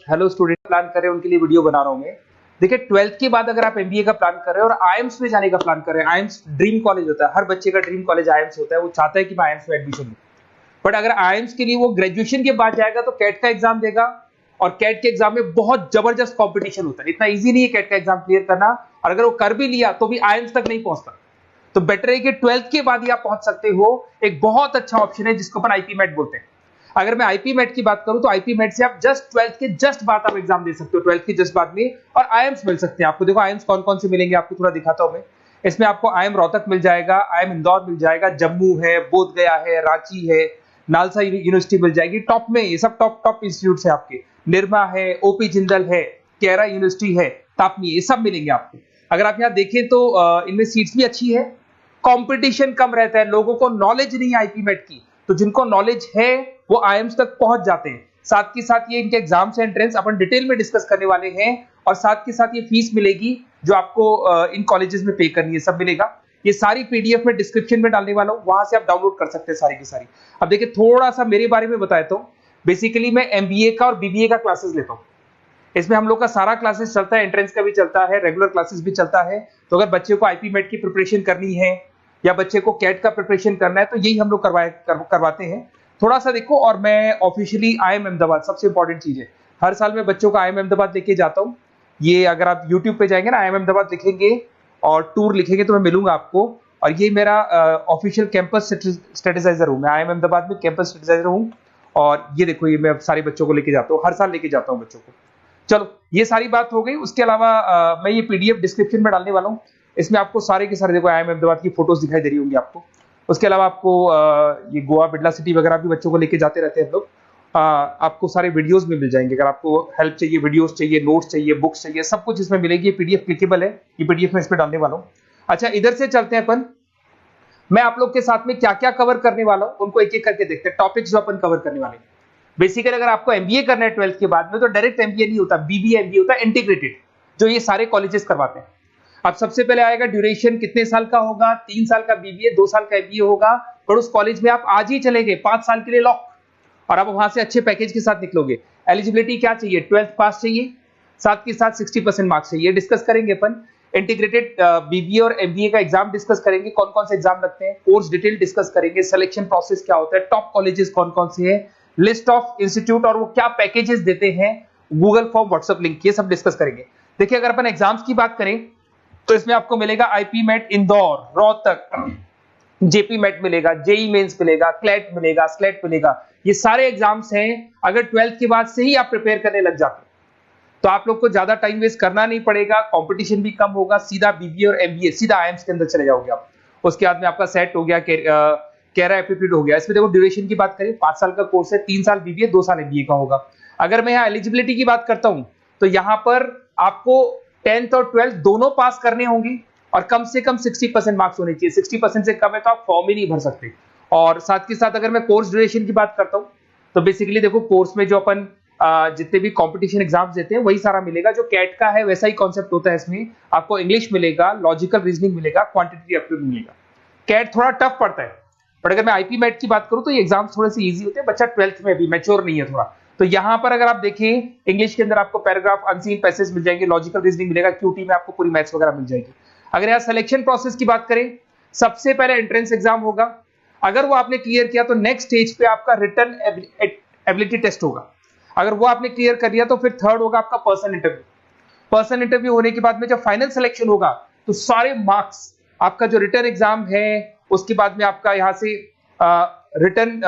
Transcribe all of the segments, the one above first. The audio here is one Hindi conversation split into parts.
हेलो स्टूडेंट प्लान कर रहे हैं उनके लिए वीडियो बना रहा हूं मैं। देखिए 12th के बाद अगर आप एमबीए का प्लान कर रहे हैं और आईएम्स में जाने का प्लान कर रहे हैं, आईएम्स ड्रीम कॉलेज होता है, हर बच्चे का ड्रीम कॉलेज आईएम्स होता है, वो चाहता है कि मैं आईएम्स में एडमिशन लूं। बट अगर आईएम्स के लिए वो ग्रेजुएशन के बाद जाएगा तो कैट का एग्जाम देगा और कैट के एग्जाम में बहुत जबरदस्त कॉम्पिटिशन होता है, इतना ईजी नहीं है कैट का एग्जाम क्लियर करना, और अगर वो कर भी लिया तो भी आईएम्स तक नहीं पहुंचता। तो बेटर है कि 12th के बाद ही आप पहुंच सकते हो। एक बहुत अच्छा ऑप्शन है जिसको अपन आईपी मेट बोलते हैं। अगर मैं आईपी मेट की बात करूं तो आईपी मेट से आप जस्ट 12th के जस्ट बाद आप एग्जाम दे सकते हो, 12th के जस्ट बाद में, और आईएम्स मिल सकते हैं आपको। देखो आईएम्स कौन कौन से मिलेंगे आपको थोड़ा दिखाता हूं मैं। इसमें आपको आईएम रोहतक मिल जाएगा, आईएम इंदौर मिल जाएगा, जम्मू है, बोध गया है, रांची है, नालसा यूनिवर्सिटी मिल जाएगी। टॉप में ये सब टॉप इंस्टीट्यूट है आपके, निर्मा है, ओपी जिंदल है, केरा यूनिवर्सिटी है, तापनी, ये सब मिलेंगे आपको। अगर आप यहाँ देखें तो इनमें सीट्स भी अच्छी है, कंपटीशन कम रहता है, लोगों को नॉलेज नहीं है आईपी मेट की, तो जिनको नॉलेज है वो आईएम्स तक पहुंच जाते हैं। साथ के साथ ये इनके एग्जाम्स एंट्रेंस अपन डिटेल में डिस्कस करने वाले हैं, और साथ के साथ ये फीस मिलेगी जो आपको इन कॉलेजेस में पे करनी है, सब मिलेगा। ये सारी पीडीएफ में डिस्क्रिप्शन में डालने वाला हूं, वहां से आप डाउनलोड कर सकते हैं सारी की सारी। अब देखिए थोड़ा सा मेरे बारे में बताया तो बेसिकली मैं एमबीए का और बीबीए का क्लासेस लेता हूं। इसमें हम लोग का सारा क्लासेस चलता है, एंट्रेंस का भी चलता है, रेगुलर क्लासेस भी चलता है। तो अगर बच्चे को आईपी मेट की प्रिपरेशन करनी है या बच्चे को कैट का प्रिपरेशन करना है तो यही हम लोग करवाते हैं। थोड़ा सा देखो, और मैं ऑफिशियली आईएम अहमदाबाद, सबसे इंपॉर्टेंट चीज है, हर साल मैं बच्चों को आईएम अहमदाबाद लेके जाता हूँ। ये अगर आप यूट्यूब पे जाएंगे ना, आईएम अहमदाबाद लिखेंगे और टूर लिखेंगे तो मैं मिलूंगा आपको। और ये मेरा ऑफिशियल कैंपस स्ट्रेटेजाइजर हूँ, मैं आईएम अहमदाबाद में कैंपस स्ट्रेटेजाइजर हूँ। और ये देखो, ये मैं सारे बच्चों को लेके जाता हूँ, हर साल लेके जाता हूँ बच्चों को। चलो ये सारी बात हो गई। उसके अलावा मैं ये पीडीएफ डिस्क्रिप्शन में डालने वाला हूँ। इसमें आपको सारे के सारे देखो आईएम अहमदाबाद की फोटोज दिखाई दे रही होंगी आपको। उसके अलावा आपको ये गोवा, बिरला सिटी वगैरह भी बच्चों को लेके जाते रहते हैं हम लोग। आपको सारे वीडियोस में मिल जाएंगे। अगर आपको हेल्प चाहिए, वीडियोस चाहिए, नोट्स चाहिए, बुक्स चाहिए, सब कुछ इसमें मिलेगी। ये पीडीएफ क्लिकेबल है, ये पीडीएफ में इस पे डालने वाला हूँ। अच्छा, इधर से चलते हैं अपन। मैं आप लोग के साथ में क्या क्या कवर करने वाला हूँ उनको एक एक करके देखते हैं, टॉपिक्स जो अपन कवर करने वाले हैं। बेसिकली अगर आपको एमबीए करना है 12th के बाद में तो डायरेक्ट एमबीए नहीं होता, बीबीए एमबीए होता है, इंटीग्रेटेड, जो ये सारे कॉलेजेस करवाते हैं। अब सबसे पहले आएगा ड्यूरेशन, कितने साल का होगा, 3 साल का बीबीए, 2 साल का एमबीए होगा। पर उस कॉलेज में आप आज ही चले गए 5 साल के लिए लॉक, और आप वहां से अच्छे पैकेज के साथ निकलोगे। एलिजिबिलिटी क्या चाहिए, 12th पास चाहिए, साथ के साथ 60% मार्क्स चाहिए। डिस्कस करेंगे अपन इंटीग्रेटेड बीबीए और एमबीए का एग्जाम डिस्कस करेंगे, कौन कौन से एग्जाम लगते हैं, कोर्स डिटेल डिस्कस करेंगे, सिलेक्शन प्रोसेस क्या होता है, टॉप कॉलेजेस कौन कौन से हैं, लिस्ट ऑफ इंस्टीट्यूट और वो क्या पैकेजेस देते हैं, गूगल फॉर्म, व्हाट्सएप लिंक, ये सब डिस्कस करेंगे। देखिए अगर अपन एग्जाम्स की बात करें तो इसमें आपको मिलेगा IPMAT Indore, Rohtak, JIPMAT मिलेगा, जेई मेंस मिलेगा, क्लैट मिलेगा, स्लेट मिलेगा। ये सारे एग्जाम्स हैं। अगर 12th के बाद से ही आप प्रिपेयर करने लग जाते हैं तो आप लोग को ज्यादा टाइम वेस्ट करना नहीं पड़ेगा, कंपटीशन भी कम होगा, सीधा बीबीए और एमबीए सीधा आईएम्स के अंदर चले जाओगे आप। उसके बाद में आपका सेट हो गया, कैरा एप्टीट्यूड हो गया। इसमें देखो ड्यूरेशन की बात करें, 5 साल का कोर्स है, 3 साल बीबीए, 2 साल एमबीए का होगा। अगर मैं यहाँ एलिजिबिलिटी की बात करता हूं तो यहाँ पर आपको 10th और 12th दोनों पास करने होंगे और कम से कम 60% मार्क्स होने चाहिए। 60% से कम है तो आप फॉर्म ही नहीं भर सकते। और साथ के साथ अगर मैं कोर्स ड्यूरेशन की बात करता हूं तो बेसिकली देखो कोर्स में जो अपन जितने भी कंपटीशन एग्जाम्स देते हैं वही सारा मिलेगा, जो कैट का है वैसा ही कॉन्सेप्ट होता है। इसमें आपको इंग्लिश मिलेगा, लॉजिकल रीजनिंग मिलेगा, क्वांटिटेटिव एप्टीट्यूड मिलेगा। कैट थोड़ा टफ पड़ता है, बट अगर मैं आईपी मेट की बात करूं तो ये एग्जाम्स थोड़े से इजी होते हैं। बच्चा 12th में भी मैच्योर नहीं है थोड़ा, तो यहां पर अगर आप देखें इंग्लिश के अंदर आपको पैराग्राफ, अनसीन पैसेज मिल जाएंगे, लॉजिकल रीजनिंग मिलेगा, क्यूटी में आपको पूरी मैथ्स वगैरह मिल जाएगी। अगर यहाँ सिलेक्शन प्रोसेस की बात करें, सबसे पहले एंट्रेंस एग्जाम होगा। अगर वो आपने क्लियर किया तो नेक्स्ट स्टेज पे आपका रिटन एबिलिटी टेस्ट होगा। अगर वो आपने क्लियर कर लिया तो फिर थर्ड होगा आपका पर्सनल इंटरव्यू। पर्सनल इंटरव्यू होने के बाद में जब फाइनल सिलेक्शन होगा तो सारे मार्क्स, आपका जो रिटन एग्जाम है, उसके बाद में आपका यहाँ से रिटन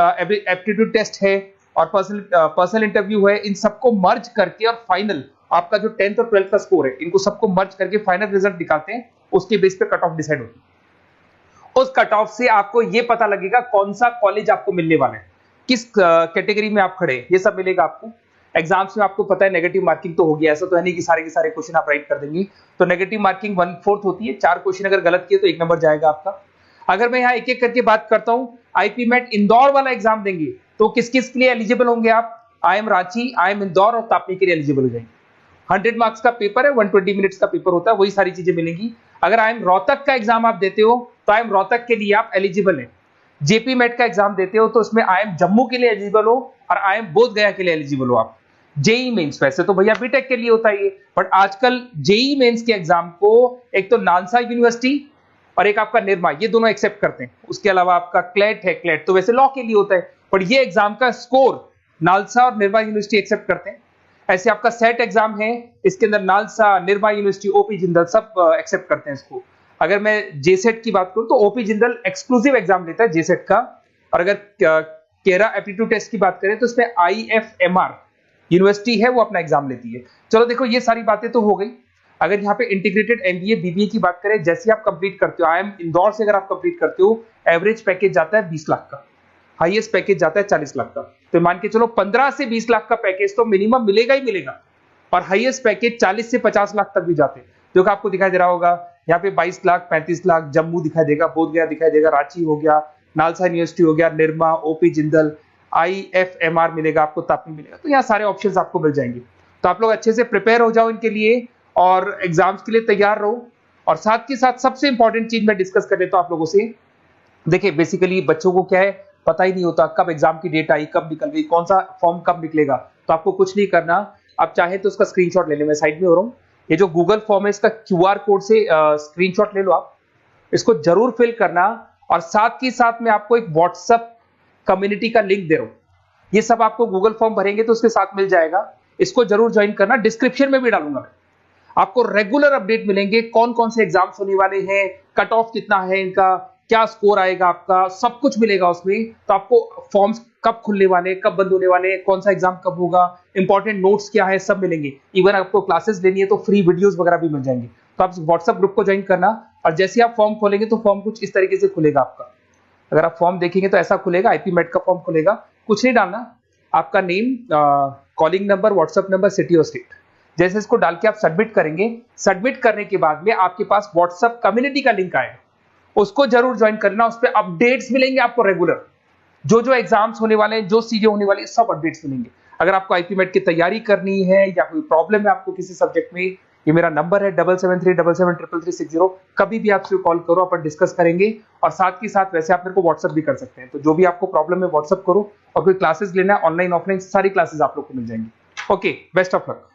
एप्टीट्यूड टेस्ट है और पर्सनल इंटरव्यू है, इन सबको मर्ज करके और फाइनल आपका जो 10th और 12th का स्कोर है, इनको सबको मर्ज करके फाइनल रिजल्ट निकालते हैं। उसके बेस पे कट ऑफ डिसाइड होती है। उस कट ऑफ से आपको ये पता लगेगा कौन सा कॉलेज आपको मिलने वाला है, किस कैटेगरी में आप खड़े, ये सब मिलेगा आपको। एग्जाम्स में आपको पता है नेगेटिव मार्किंग तो होगी, ऐसा तो है नहीं कि सारे के सारे क्वेश्चन आप राइट कर देंगे। तो नेगेटिव मार्किंग 1/4 होती है, 4 क्वेश्चन अगर गलत किए तो 1 नंबर जाएगा आपका। अगर मैं यहाँ एक एक करके बात करता हूँ, आईपी मेट इंदौर वाला एग्जाम देंगे तो किस किस के लिए एलिजिबल होंगे आप, आईएम रांची, आईएम इंदौर और तापनी के लिए एलिजिबल हो जाएंगे। 100 मार्क्स का पेपर है, 120 मिनट्स का पेपर होता है, वही सारी चीजें मिलेंगी। अगर आईएम रोहतक का एग्जाम आप देते हो तो आईएम रोहतक के लिए आप एलिजिबल है। जेपी मेट का एग्जाम देते हो तो उसमें आईएम जम्मू के लिए एलिजिबल हो और आईएम बोध गया के लिए एलिजिबल हो आप। जेई मेंस, वैसे तो भैया बीटेक के लिए होता है ये, बट आजकल जेई मेंस के एग्जाम को एक तो नालसा यूनिवर्सिटी और एक आपका निर्मा, ये दोनों एक्सेप्ट करते हैं। उसके अलावा आपका क्लेट है, क्लेट तो वैसे लॉ के लिए होता है, पर ये एग्जाम का स्कोर नालसा और निर्मा यूनिवर्सिटी एक्सेप्ट करते हैं। ऐसे आपका सेट एग्जाम है, इसके अंदर NALSA, Nirma university, OP Jindal सब एक्सेप्ट करते हैं इसको। अगर मैं जेसेट की बात करूं तो ओपी जिंदल एक्सक्लूसिव एग्जाम लेता है जेसेट का, और अगर केरा एप्टीट्यूड टेस्ट की बात करें तो इसमें IFMR यूनिवर्सिटी है वो अपना एग्जाम लेती है। चलो देखो ये सारी बातें तो हो गई। अगर यहाँ पे इंटीग्रेटेड MBA BBA की बात करें, जैसे आप कंप्लीट करते हो, IIM इंदौर से अगर आप कंप्लीट करते हो, एवरेज पैकेज जाता है 20 लाख का, हाईएस्ट पैकेज जाता है 40 लाख का। तो मान के चलो 15 से 20 लाख का पैकेज तो मिनिमम मिलेगा ही मिलेगा, और हाईएस्ट पैकेज 40 से 50 लाख तक भी जाते हैं। जो कि आपको दिखाई दे रहा होगा यहाँ पे 22 लाख, 35 लाख, जम्मू दिखाई देगा, बोधगया दिखाई देगा, रांची हो गया, नालसा यूनिवर्सिटी हो गया, निर्मा, ओपी जिंदल, IFMR मिलेगा आपको, तापी मिलेगा। तो यहाँ सारे ऑप्शंस आपको मिल जाएंगे। तो आप लोग अच्छे से प्रिपेयर हो जाओ इनके लिए और एग्जाम्स के लिए तैयार रहो। और साथ के साथ सबसे इंपॉर्टेंट चीज मैं डिस्कस कर लेता हूं आप लोगों से। देखिए बेसिकली बच्चों को क्या है, पता ही नहीं होता कब एग्जाम की डेट आई, कब निकल गई, कौन सा फॉर्म कब निकलेगा। तो आपको कुछ नहीं करना, आप चाहे तो उसका स्क्रीनशॉट ले लें, मैं साइड में हो रहा हूँ। ये जो गूगल फॉर्म है इसका QR कोड से स्क्रीनशॉट ले लो आप, इसको जरूर फिल करना। और साथ ही साथ मैं आपको एक व्हाट्सएप कम्युनिटी का लिंक दे रहा हूं, ये सब आपको गूगल फॉर्म भरेंगे तो उसके साथ मिल जाएगा, इसको जरूर ज्वाइन करना। डिस्क्रिप्शन में भी डालूंगा मैं, आपको रेगुलर अपडेट मिलेंगे, कौन कौन से एग्जाम्स होने वाले हैं, कट ऑफ कितना है इनका, क्या स्कोर आएगा आपका, सब कुछ मिलेगा उसमें। तो आपको फॉर्म्स कब खुलने वाले, कब बंद होने वाले, कौन सा एग्जाम कब होगा, इंपॉर्टेंट नोट्स क्या है, सब मिलेंगे। इवन आपको क्लासेस लेनी है तो फ्री वीडियोस वगैरह भी मिल जाएंगे। तो आप व्हाट्सएप ग्रुप को ज्वाइन करना, और जैसे आप फॉर्म खोलेंगे तो फॉर्म कुछ इस तरीके से खुलेगा आपका। अगर आप फॉर्म देखेंगे तो ऐसा खुलेगा, IP MET का फॉर्म खुलेगा। कुछ नहीं डालना, आपका name, calling number, WhatsApp number, city और स्टेट, जैसे इसको डाल के आप सबमिट करेंगे। सबमिट करने के बाद में आपके पास व्हाट्सएप कम्युनिटी का लिंक आएगा, उसको जरूर ज्वाइन करना। उस पर अपडेट्स मिलेंगे आपको रेगुलर, जो एग्जाम्स होने वाले हैं, जो चीजें होने वाली है, सब अपडेट्स मिलेंगे। अगर आपको IP MET की तैयारी करनी है या कोई प्रॉब्लम है आपको किसी सब्जेक्ट में, ये मेरा नंबर है 7737733360, कभी भी आपसे कॉल करो, अपन डिस्कस करेंगे। और साथ ही साथ वैसे आप मेरे को व्हाट्सएप भी कर सकते हैं। तो जो भी आपको प्रॉब्लम है व्हाट्सएप करो, और कोई क्लासेस लेना है ऑनलाइन ऑफलाइन, सारी क्लासेस आप लोग को मिल जाएंगी। Okay, best of luck.